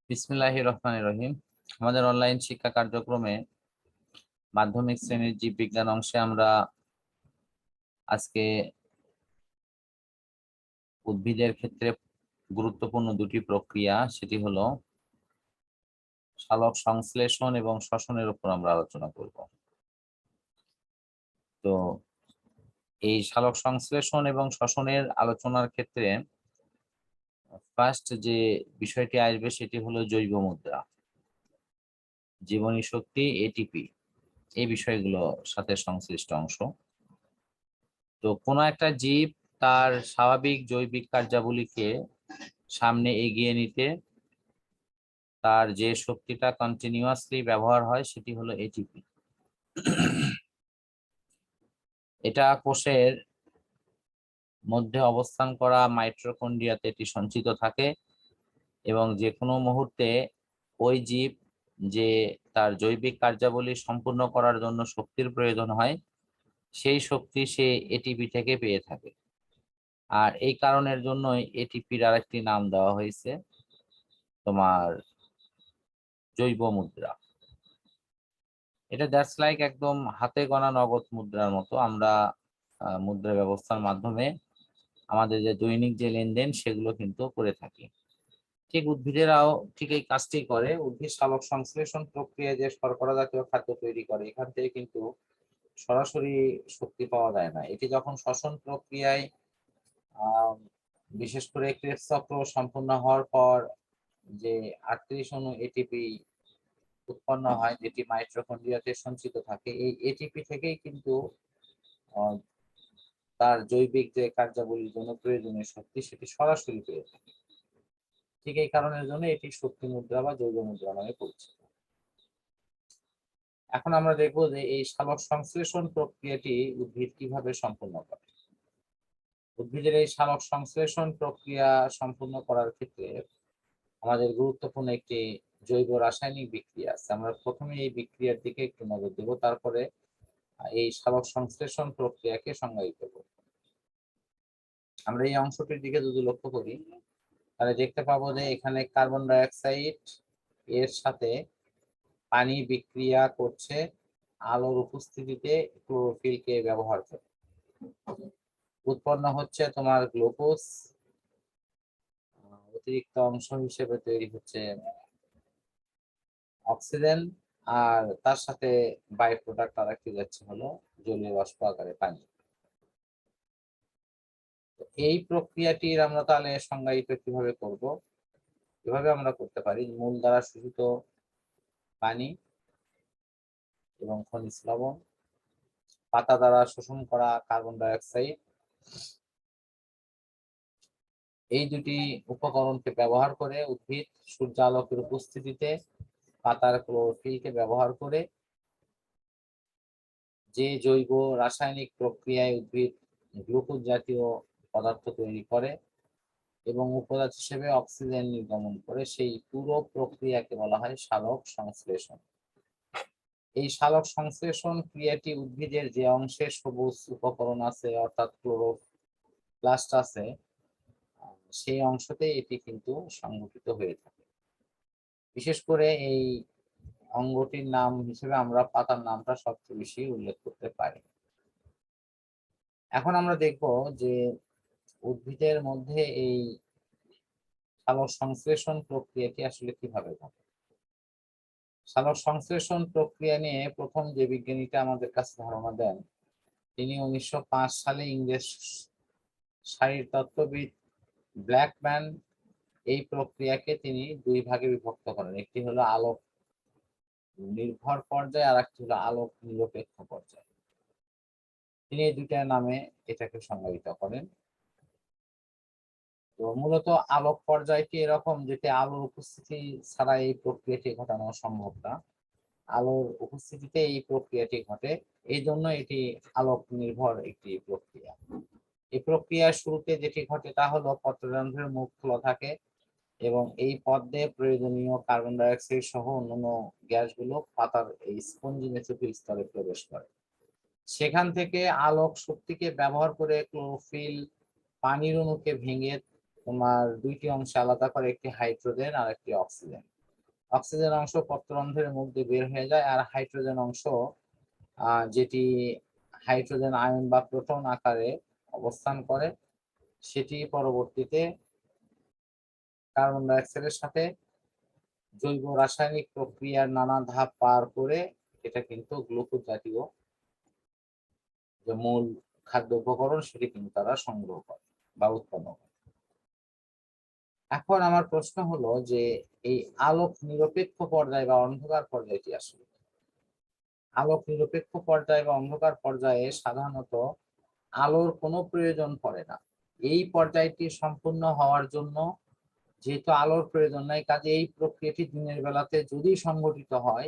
বিসমিল্লাহির রহমানির রহিম। আমাদের অনলাইন শিক্ষা কার্যক্রমে মাধ্যমিক শ্রেণীর জীববিজ্ঞান অংশে আমরা আজকে উদ্ভিদের ক্ষেত্রে গুরুত্বপূর্ণ দুটি প্রক্রিয়া, সেটি হলো সালোক সংশ্লেষণ এবং শ্বসনের উপর আমরা আলোচনা করব। তো এই সালোক সংশ্লেষণ এবং শ্বসনের আলোচনার ক্ষেত্রে ফার্স্ট যে বিষয়টি আসবে সেটি হলো জৈব মুদ্রা, জীবনী শক্তি, এটিপি, এই বিষয়গুলোর সাথে সংশ্লিষ্ট অংশ। তো কোনো একটা জীব তার স্বাভাবিক জৈবিক কার্যাবলীকে সামনে এগিয়ে নিতে তার যে শক্তিটা কন্টিনিউয়াসলি ব্যবহার হয় সেটি হলো এটিপি। এটা কোষের মধ্যে অবস্থান করা মাইটোকন্ড্রিয়াতে এটি সঞ্চিত থাকে এবং যে কোনো মুহূর্তে ওই জীব যে তার জৈবিক কার্যাবলী সম্পূর্ণ করার জন্য শক্তির প্রয়োজন হয় সেই শক্তি সে এটিপি থেকে পেয়ে থাকে। আর এই কারণের জন্যই এটিপির আরেকটি নাম দেওয়া হয়েছে তোমার জৈব মুদ্রা। এটা দ্যাটস লাইক একদম হাতে গোনা নগদ মুদ্রার মতো। আমরা মুদ্রা ব্যবস্থার মাধ্যমে আমাদের যে দৈনিক যে লেনদেন সেগুলো কিন্তু করে থাকি। ঠিক উদ্ভিদেরাও ঠিক এই কাজটি করে। উদ্ভিদ সালোক সংশ্লেষণ প্রক্রিয়ায় যে শর্করা জাতীয় খাদ্য তৈরি করে, এখান থেকে কিন্তু সরাসরি শক্তি পাওয়া যায় না। এটি যখন শ্বসন প্রক্রিয়ায় বিশেষ করে ক্রেবস চক্র সম্পূর্ণ হওয়ার পর যে 38 অণু এটিপি উৎপন্ন হয়, যেটি মাইটোকন্ড্রিয়াতে সঞ্চিত থাকে, এই এটিপি থেকেই কিন্তু তার জৈবিক যে কার্যাবলীর জন্য প্রয়োজনীয় শক্তি সেটি সরাসরি পেয়ে থাকে। ঠিক এই কারণের জন্য এটি শক্তি মুদ্রা বা জৈব মুদ্রা নামে পরিচিত। এখন আমরা দেখব যে এই সালোক সংশ্লেষণ প্রক্রিয়াটি উদ্ভিদ কিভাবে সম্পূর্ণ করে। উদ্ভিদের এই সালোক সংশ্লেষণ প্রক্রিয়া সম্পূর্ণ করার ক্ষেত্রে আমাদের গুরুত্বপূর্ণ একটি জৈব রাসায়নিক বিক্রিয়া আছে। আমরা প্রথমে এই বিক্রিয়ার দিকে একটু নজর দেব, তারপরে এই সালোক সংশ্লেষণ প্রক্রিয়াকে সংজ্ঞায়িত করব। আমরা এই অংশটির দিকে যদি লক্ষ্য করি তাহলে দেখতে পাবো যে এখানে কার্বন ডাই অক্সাইড এর সাথে পানি বিক্রিয়া করছে আলোর উপস্থিতিতে ক্লোরোফিলকে ব্যবহার করে। উৎপন্ন হচ্ছে তোমার গ্লুকোজ, অতিরিক্ত অংশ হিসেবে তৈরি হচ্ছে অক্সিজেন, আর তার সাথে বাই প্রোডাক্ট আরেকটি যাচ্ছে হলো জলীয় বাষ্প আকারে পানি। এই প্রক্রিয়াটির আমরা তাহলে সংজ্ঞায়িত কিভাবে করব? কিভাবে আমরা করতে পারি? মূল দ্বারা শোষিত পানি এবং খনিজ লবণ, পাতা দ্বারা শোষণ করা কার্বন ডাই অক্সাইড, এই দুটি উপকরণকে ব্যবহার করে উদ্ভিদ সূর্যালোকের উপস্থিতিতে পাতার ক্লোরোফিলকে ব্যবহার করে যে জৈব রাসায়নিক প্রক্রিয়ায় উদ্ভিদ গ্লুকোজ জাতীয় পদার্থ তৈরি করে এবং উপজাত হিসেবে অক্সিজেন নির্গমন করে, সেই পুরো প্রক্রিয়াকে বলা হয় সালোক সংশ্লেষণ। এই সালোক সংশ্লেষণ ক্রিয়াটি উদ্ভিদের যে অংশে সবুজ উপকরণ আছে অর্থাৎ ক্লোরোপ্লাস্ট আছে সেই অংশতে এটি কিন্তু সংঘটিত হয়ে থাকে। বিশেষ করে এই অঙ্গটির নাম হিসেবে আমরা পাতার নামটা সবচেয়ে বেশি উল্লেখ করতে পারি। এখন আমরা দেখব যে উদ্ভিদের মধ্যে এই সালোক সংশ্লেষণ প্রক্রিয়াটি আসলে কিভাবে ঘটে। সালোক সংশ্লেষণ প্রক্রিয়া নিয়ে প্রথম যে বিজ্ঞানীটা আমাদের কাছে ধারণা দেন তিনি 1905 সালে ইংরেজ শারীরতত্ত্ববিদ ব্ল্যাকম্যান এই প্রক্রিয়াকে তিনি দুই ভাগে বিভক্ত করেন। একটি হলো আলোক নির্ভর পর্যায় আর একটি হলো আলোক নিরপেক্ষ পর্যায়। তিনি এই দুইটার নামে এটাকে সংজ্ঞায়িত করেন। তো মূলত আলোক পর্যায়টি এরকম যেটি আলোর উপস্থিতি ছাড়া এই প্রক্রিয়াটি ঘটানো সম্ভব না, আলোর উপস্থিতিতে এই প্রক্রিয়াটি ঘটে, এই জন্য এটি আলোক নির্ভর একটি প্রক্রিয়া। এই প্রক্রিয়ার শুরুতে যেটি ঘটে তা হলো পত্ররন্ধ্রের মুখ খোলা থাকে এবং এই পথে প্রয়োজনীয় কার্বন ডাই অক্সাইড সহ অন্যান্য গ্যাসগুলো পাতার এই স্পঞ্জি মেসোফিল স্তরে প্রবেশ করে। সেখান থেকে আলোক শক্তিকে ব্যবহার করে ক্লোরোফিল পানির অণুকে ভেঙে তোমার দুইটি অংশে আলাদা করে, একটি হাইড্রোজেন আর একটি অক্সিজেন। অক্সিজেন অংশ পত্ররন্ধ্রের মুখ দিয়ে বের হয়ে যায়, আর হাইড্রোজেন অংশ যেটি হাইড্রোজেন আয়ন বা প্রোটন আকারে অবস্থান করে, সেটি পরবর্তীতে কার্বন ডাই অক্সাইডের সাথে জৈব রাসায়নিক প্রক্রিয়ার নানা ধাপ পার করে এটা কিন্তু গ্লুকোজ জাতীয় যে মূল খাদ্য উপকরণ সেটি কিন্তু তারা সংগ্রহ করে বা উৎপন্ন করে। এখন আমার প্রশ্ন হলো যে এই আলোক নিরপেক্ষ পর্যায় বা অন্ধকার পর্যায়টি আসলে আলোক নিরপেক্ষ পর্যায় বা অন্ধকার পর্যায়ে সাধারণত আলোর কোনো প্রয়োজন পড়ে না। এই পর্যায়টি সম্পূর্ণ হওয়ার জন্য যেহেতু আলোর প্রয়োজন নাই, কাজে এই প্রক্রিয়াটি দিনের বেলাতে যদি সংঘটিত হয়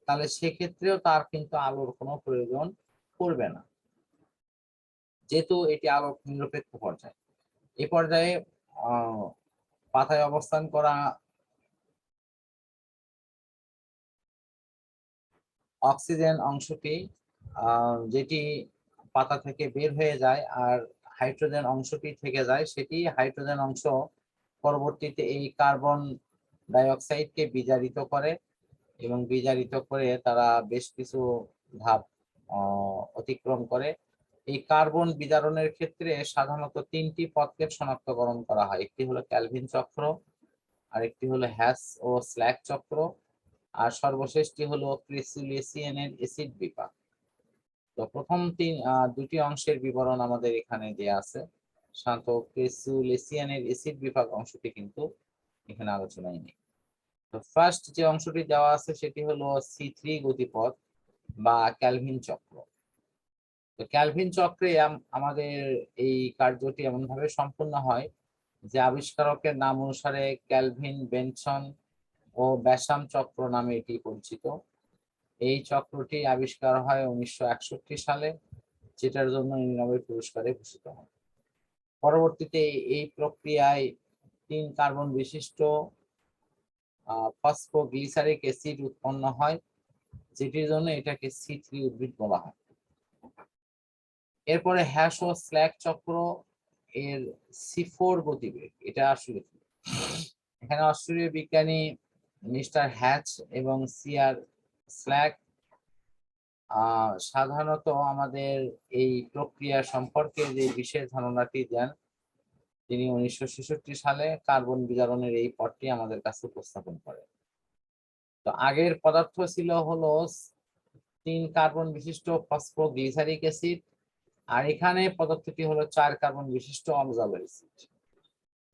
তাহলে সেক্ষেত্রেও তার কিন্তু আলোর কোনো প্রয়োজন পড়বে না, যেহেতু এটি আলোক নিরপেক্ষ পর্যায়। এই পর্যায়ে পাতায় অবস্থান করা অক্সিজেন অংশটি যেটি পাতা থেকে বের হয়ে যায় আর হাইড্রোজেন অংশটি থেকে যায়, সেটি হাইড্রোজেন অংশ পরবর্তীতে এই কার্বন ডাই অক্সাইডকে বিজারিত করে এবং বিজারিত করে তারা বেশ কিছু ধাপ অতিক্রম করে। এই কার্বন বিজারণের ক্ষেত্রে সাধারণত তিনটি পদকে শনাক্তকরণ করা হয়। একটি হলো ক্যালভিন চক্র, আরেকটি হলো হ্যাস ও স্ল্যাক চক্র, আর সর্বশেষটি হলো ক্রিসুলিসিয়ানের অ্যাসিড বিপাক। তো প্রথম দুটি অংশের বিবরণ আমাদের এখানে দেয়া আছে। সাধারণত ক্রিসুলিসিয়ানের অ্যাসিড বিপাক অংশটি কিন্তু এখানে আলোচনায় নেই। তো ফার্স্ট যে অংশটি দেওয়া আছে সেটি হলো C3 গতিপথ বা ক্যালভিন চক্র। তো ক্যালভিন চক্রে আমাদের এই কার্যটি এমন ভাবে সম্পন্ন হয় যে আবিষ্কারকের নাম অনুসারে ক্যালভিন বেনসন ও ব্যাসাম চক্র নামে এটি পরিচিত। এই চক্রটি আবিষ্কার হয় 1961 সালে, যেটার জন্য নোবেল পুরস্কারে ভূষিত হয়। পরবর্তীতে এই প্রক্রিয়ায় 3 কার্বন বিশিষ্ট ফসফোগ্লিসারিক অ্যাসিড উৎপন্ন হয়, যেটির জন্য এটাকে C3 উদ্ভিদ বলা হয়। এরপরে হ্যাশ ও স্ল্যাক চক্র এর C4 গতিবেগ। এটা আসলে এখানে অস্ট্রেলীয় বিজ্ঞানী মিস্টার হ্যাচ এবং সিআর স্ল্যাক সাধারণত আমাদের এই প্রক্রিয়া সম্পর্কে যে বিশেষ ধারণাটি দেন, তিনি 1966 সালে কার্বন বিজারণের এই পথটি আমাদের কাছে উপস্থাপন করেন। তো আগের পদার্থ ছিল হলো 3 কার্বন বিশিষ্ট ফসফোগ্লিসারিক অ্যাসিড, আর এখানে পদার্থটি হলো 4 কার্বন বিশিষ্ট অক্সালো অ্যাসিড।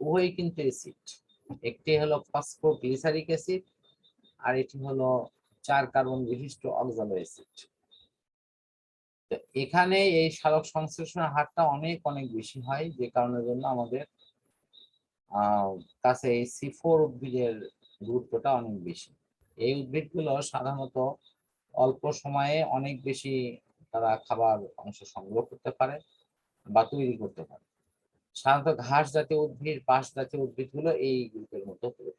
উভয়ই কিন্তু অ্যাসিড, একটি হলো ফসফোগ্লিসারিক অ্যাসিড আর এটি হলো 4 কার্বন বিশিষ্ট অক্সালো অ্যাসিড। তো এখানে এই সালোক সংশ্লেষণের হারটা অনেক অনেক বেশি হয়, যে কারণের জন্য আমাদের কাছে এই C4 উদ্ভিদের গুরুত্বটা অনেক বেশি। এই উদ্ভিদগুলো সাধারণত অল্প সময়ে অনেক বেশি তারা খাবার অংশ সংগ্রহ করতে পারে বা তৈরি করতে পারে। সাধারণত ঘাস জাতীয় উদ্ভিদ, পাশ জাতীয় উদ্ভিদগুলো এই গ্রুপের মধ্যে পড়ে।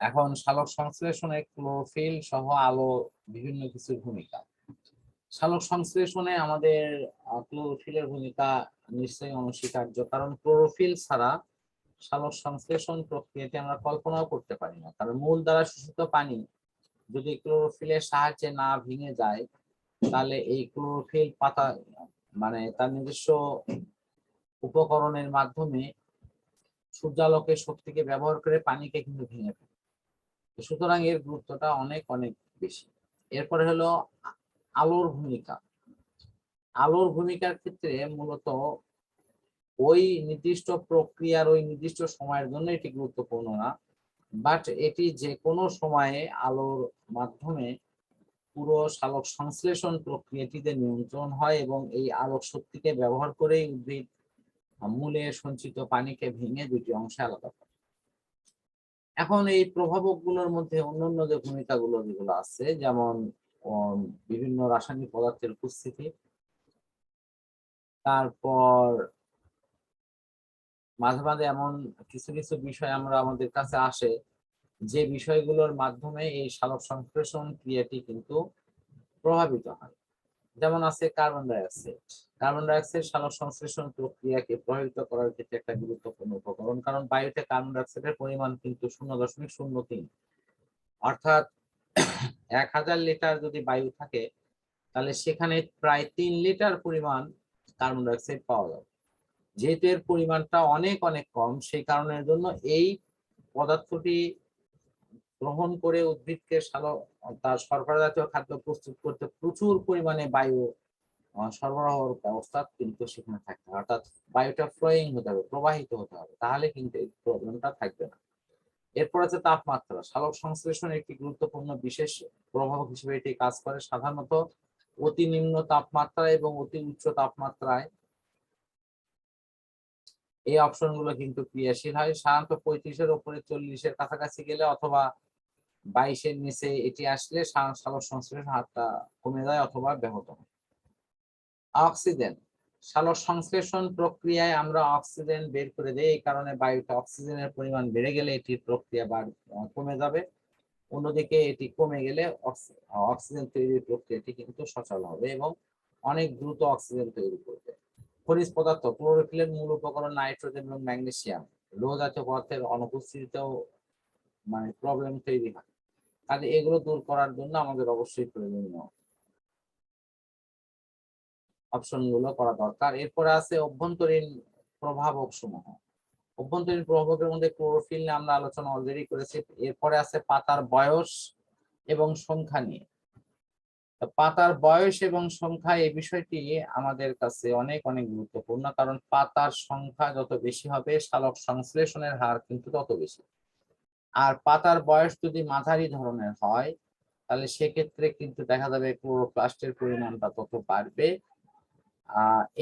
এখন সালোক সংশ্লেষণে ক্লোরোফিল সহ আলো বিভিন্ন কিছুর ভূমিকা। সালোক সংশ্লেষণে আমাদের ক্লোরোফিলের ভূমিকা নিশ্চয়ই অনস্বীকার্য, কারণ ক্লোরোফিল ছাড়া সালোক সংশ্লেষণ প্রক্রিয়াটি আমরা কল্পনাও করতে পারি না। কারণ মূল দ্বারা শোষিত পানি যদি ক্লোরোফিলের সাহায্যে না ভেঙে যায়, তাহলে এই ক্লোরোফিল পাতা মানে তার নিজস্ব উপকরণের মাধ্যমে সূর্যালোকের শক্তিকে ব্যবহার করে পানিকে কিন্তু ভেঙে ফেলে। সুতরাং এর গুরুত্বটা অনেক অনেক বেশি। এরপরে হলো আলোর ভূমিকা। আলোর ভূমিকার ক্ষেত্রে মূলত ওই নির্দিষ্ট প্রক্রিয়ার ওই নির্দিষ্ট সময়ের জন্য এটি গুরুত্বপূর্ণ না, বাট এটি যে কোনো সময়ে আলোর মাধ্যমে পুরো সালোক সংশ্লেষণ প্রক্রিয়াটিতে নিয়ন্ত্রণ হয় এবং এই আলোক শক্তিকে ব্যবহার করেই উদ্ভিদ মূলে সঞ্চিত পানিকে ভেঙে দুটি অংশে আলাদা করে। এখন এই প্রভাবকগুলোর মধ্যে অন্যান্য যে ভূমিকাগুলো যেগুলো আছে, যেমন বিভিন্ন রাসায়নিক পদার্থের উপস্থিতি, তারপর মাঝে মাঝে এমন কিছু কিছু বিষয় আমরা আমাদের কাছে আসে যে বিষয়গুলোর মাধ্যমে এই সালোক সংশ্লেষণ ক্রিয়াটি কিন্তু প্রভাবিত হয়। যেমন আছে carbon die oxide. Carbon die oxide সালোক সংশ্লেষণ প্রক্রিয়াকে প্রভাবিত করার ক্ষেত্রে একটা গুরুত্বপূর্ণ উপকরণ, কারণ বায়ুতে কার্বন ডাই অক্সাইডের পরিমাণ কিন্তু 0.03, অর্থাৎ 1000 লিটার যদি বায়ু থাকে তাহলে সেখানে প্রায় 3 লিটার পরিমাণ কার্বন ডাই অক্সাইড পাওয়া যাবে। যেহেতু এর পরিমাণটা অনেক অনেক কম, সেই কারণের জন্য এই পদার্থটি গ্রহণ করে উদ্ভিদকে তার শর্করা জাতীয় খাদ্য প্রস্তুত করতে প্রচুর পরিমাণে বায়ু সরবরাহের ব্যবস্থা কিন্তু সেখানে থাকতে হবে, অর্থাৎ বায়ুটা ফ্লোয়িং হতে হবে, প্রবাহিত হতে হবে, তাহলে কিন্তু এই প্রবলেমটা থাকবে না। এরপর আছে তাপমাত্রা। সালোক সংশ্লেষণ একটি গুরুত্বপূর্ণ বিশেষ প্রভাবক হিসেবে এটি কাজ করে। সাধারণত অতি নিম্ন তাপমাত্রা এবং অতি উচ্চ তাপমাত্রায় এই অপশনগুলো কিন্তু ক্রিয়াশীল হয়। সাধারণত 35-এর উপরে 40-এর কাছাকাছি গেলে অথবা 22-এর নিচে এটি আসলে সালোক সংশ্লেষণ হারটা কমে যায় অথবা ব্যাহত হয়। অক্সিজেন। সালোক সংশ্লেষণ প্রক্রিয়ায় আমরা অক্সিজেন বের করে দিই, এই কারণে বায়ুতে অক্সিজেনের পরিমাণ বেড়ে গেলে এটির প্রক্রিয়া কমে যাবে। অন্যদিকে এটি কমে গেলে অক্সিজেন তৈরির প্রক্রিয়াটি কিন্তু সচল হবে এবং অনেক দ্রুত অক্সিজেন তৈরি করবে। খনিজ পদার্থ। ক্লোরোফিলের মূল উপকরণ নাইট্রোজেন এবং ম্যাগনেসিয়াম। লোহ জাতীয় পদার্থের অনুপস্থিতিতেও প্রবলেম তৈরি হয়, কাজে এগুলো দূর করার জন্য আমাদের অবশ্যই প্রয়োজনীয় অপশন গুলো করা দরকার। এরপরে আছে অভ্যন্তরীণ প্রভাবক সমূহ। অভ্যন্তরীণ প্রভাবকের মধ্যে ক্লোরোফিল নিয়ে আমরা আলোচনা অলরেডি করেছি। এরপরে আছে পাতার বয়স এবং সংখ্যা নিয়ে। পাতার বয়স এবং সংখ্যা এই বিষয়টি আমাদের কাছে অনেক অনেক গুরুত্বপূর্ণ, কারণ পাতার সংখ্যা যত বেশি হবে সালোক সংশ্লেষণের হার কিন্তু তত বেশি। আর পাতার বয়স যদি মাঝারি ধরনের হয় তাহলে সেক্ষেত্রে কিন্তু দেখা যাবে ক্লোরোপ্লাস্টের পরিমাণটা তত বাড়বে।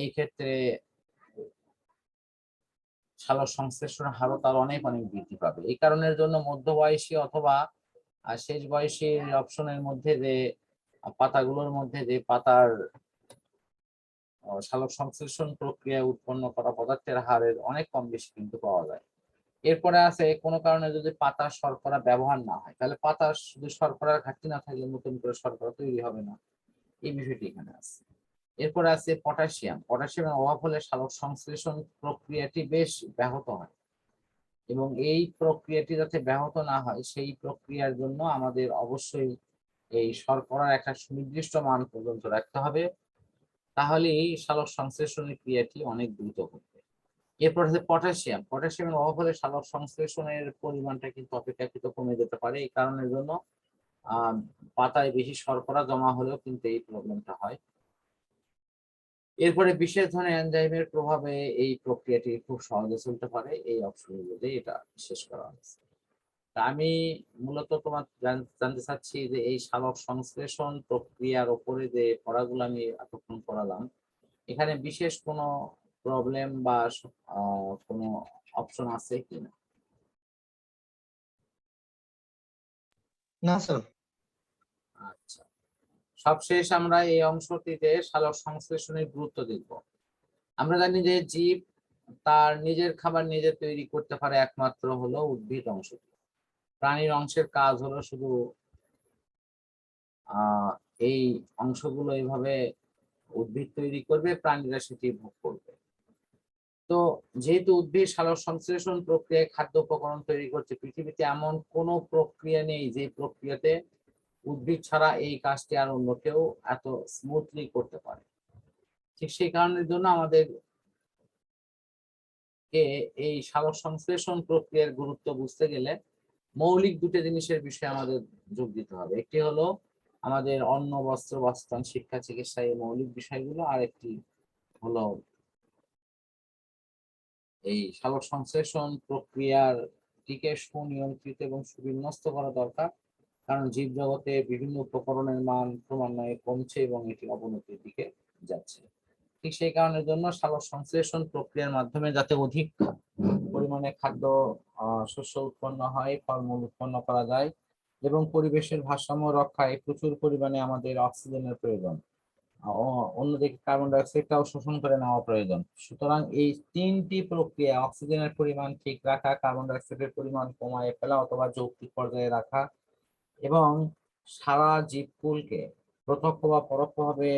এই ক্ষেত্রে সালোক সংশ্লেষণের হারও তার অনেক অনেক বৃদ্ধি পাবে। এই কারণের জন্য মধ্যবয়সী অথবা শেষ বয়সী অপশনের মধ্যে যে পাতাগুলোর মধ্যে যে পাতার সালোক সংশ্লেষণ প্রক্রিয়া উৎপন্ন করা পদার্থের হারের অনেক কম বেশি কিন্তু পাওয়া যায়। এরপরে আছে কোনো কারণে যদি পাতার শর্করা ব্যবহার না হয় তাহলে পাতার শুধু শর্করার ঘাটতি না থাকলে নতুন করে শর্করা তৈরি হবে না, এই বিষয়টি এখানে আছে। এরপরে আছে পটাশিয়াম। পটাশিয়ামের অভাব হলে সালোক সংশ্লেষণ প্রক্রিয়াটি বেশ ব্যাহত হয় এবং এই প্রক্রিয়াটি যাতে ব্যাহত না হয় সেই প্রক্রিয়ার জন্য আমাদের অবশ্যই এই শর্করার একটা সুনির্দিষ্ট মান পর্যন্ত রাখতে হবে, তাহলে এই সালোক সংশ্লেষণের ক্রিয়াটি অনেক দ্রুত ঘটবে। এরপর আছে পটাশিয়াম। পটাশিয়ামের অভাব হলে সালোক সংশ্লেষণের পরিমাণটা কিন্তু অপেক্ষাকৃত কমে যেতে পারে। এই কারণের জন্য পাতায় বেশি শর্করা জমা হলেও কিন্তু এই প্রবলেমটা হয়। এরপরে বিশেষ ধরনের এনজাইমের প্রভাবে এই প্রক্রিয়াটি খুব সহজে চলতে পারে। এই অপশনগুলোতে এটা শেষ করা হয়েছে। আমি মূলত তোমার জানতে চাচ্ছি যে এই সালোক সংশ্লেষণ প্রক্রিয়ার উপরে যে পড়াগুলো আমি এতক্ষণ পড়ালাম, এখানে বিশেষ কোনো প্রবলেম বা কোনো অপশন আছে কিনা? না স্যার। আচ্ছা, সবশেষ আমরা এই অংশটিতে সালোক সংশ্লেষণের গুরুত্ব দেখব। আমরা জানি যে জীব তার নিজের খাবার নিজে তৈরি করতে পারে একমাত্র হলো উদ্ভিদ অংশটি। প্রাণীর অংশের কাজ হলো শুধু এই অংশগুলো এইভাবে উদ্ভিদ তৈরি করবে, প্রাণীরা সেটি ভোগ করবে। তো যেহেতু উদ্ভিদ সালোক সংশ্লেষণ প্রক্রিয়ায় খাদ্য উপকরণ তৈরি করছে, পৃথিবীতে এমন কোনো প্রক্রিয়া নেই যে প্রক্রিয়াতে উদ্ভিদ ছাড়া এই কাজটি আর অন্য কেউ এত স্মুথলি করতে পারে। ঠিক সেই কারণের জন্য আমাদের এই সালোক সংশ্লেষণ প্রক্রিয়ার গুরুত্ব বুঝতে গেলে মৌলিক দুটো জিনিসের বিষয়ে আমাদের যোগ দিতে হবে। একটি হলো আমাদের অন্ন, বস্ত্র, বাসস্থান, শিক্ষা, চিকিৎসা, এই মৌলিক বিষয়গুলো, আর একটি হলো এই সালোক সংশ্লেষণ প্রক্রিয়ার টিকে সুনিয়ন্ত্রিত এবং সুবিন্যস্ত করা দরকার, কারণ জীব জগতে বিভিন্ন উপকরণের মান ক্রমান্বয়ে কমছে এবং এটি অবনতির দিকে যাচ্ছে। ঠিক সেই কারণের জন্য সালোক সংশ্লেষণ প্রক্রিয়ার মাধ্যমে যাতে অধিক পরিমাণে খাদ্য শস্য উৎপন্ন হয়, ফলমূল উৎপন্ন করা যায় এবং পরিবেশের ভারসাম্য রক্ষায় প্রচুর পরিমাণে আমাদের অক্সিজেনের প্রয়োজন, অন্যদিকে কার্বন ডাই অক্সাইডটাও শোষণ করে নেওয়া প্রয়োজন। সুতরাং এই তিনটি প্রক্রিয়া, অক্সিজেনের পরিমাণ ঠিক রাখা, কার্বন ডাই অক্সাইডের পরিমাণ কমায় ফেলা অথবা যৌক্তিক পর্যায়ে রাখা এবং সারা জীবকুলকে প্রত্যক্ষ বা পরোক্ষভাবে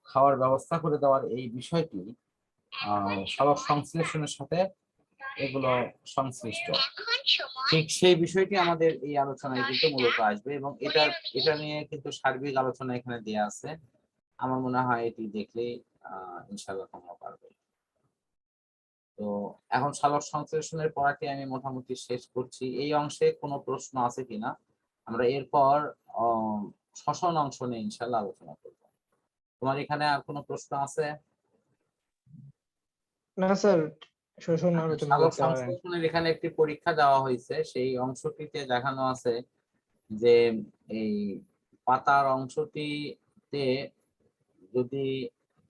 খাওয়ার ব্যবস্থা করে দেওয়ার এই বিষয়টি সড়ক সংশ্লেষণের সাথে এগুলো সংশ্লিষ্ট। ঠিক সেই বিষয়টি আমাদের এই আলোচনায় কিন্তু মূলত আসবে এবং এটা নিয়ে কিন্তু সার্বিক আলোচনা এখানে দেয়া আছে। আমার মনে হয় এটি দেখলেই ইনশাআল্লাহ তোমরা পারবে। তো এখন সালোক সংশ্লেষণের পড়াটি আমি মোটামুটি শেষ করছি। এই অংশে কোনো প্রশ্ন আছে কিনা আমরা এরপর শ্বসন অংশ নিয়ে ইনশাআল্লাহ আলোচনা করব। তোমার এখানে আর কোনো প্রশ্ন আছে? না স্যার, শোষণ আলোচনা সালোক করতে পারেন। সংশ্লেষণের এখানে একটি পরীক্ষা দেওয়া হয়েছে, সেই অংশটিতে দেখানো আছে যে এই পাতার অংশটিতে যদি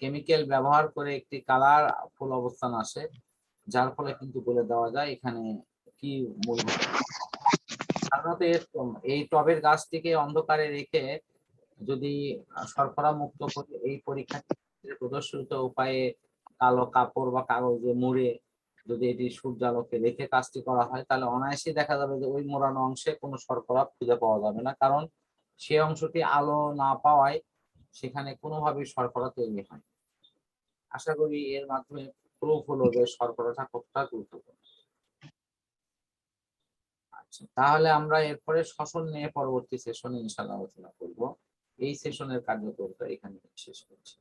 কেমিক্যাল ব্যবহার করে একটি কালার ফুল অবস্থান আসে, যার ফলে কিন্তু বলে দেওয়া যায় এখানে কি মূল। সাধারণত এই টবের গাছটিকে অন্ধকারে রেখে যদি শর্করা মুক্ত করে এই পরীক্ষা প্রদর্শিত উপায়ে কালো কাপড় বা কাগজে মুড়ে যদি এটি সূর্যালোকে রেখে কাজটি করা হয়, তাহলে অনায়াসেই দেখা যাবে যে ওই মোড়ানো অংশে কোনো শর্করা খুঁজে পাওয়া যাবে না, কারণ সে অংশটি আলো না পাওয়ায় সেখানে কোনোভাবেই শর্করা তৈরি হয়। আশা করি এর মাধ্যমে প্রুফ হলো যে শর্করাটা কতটা গুরুত্বপূর্ণ। আচ্ছা, তাহলে আমরা এরপরে শ্বসন নিয়ে পরবর্তী সেশনে ইনশাআল্লাহ আলোচনা করব। এই সেশনের কার্যক্রমটা এখানে শেষ করছি।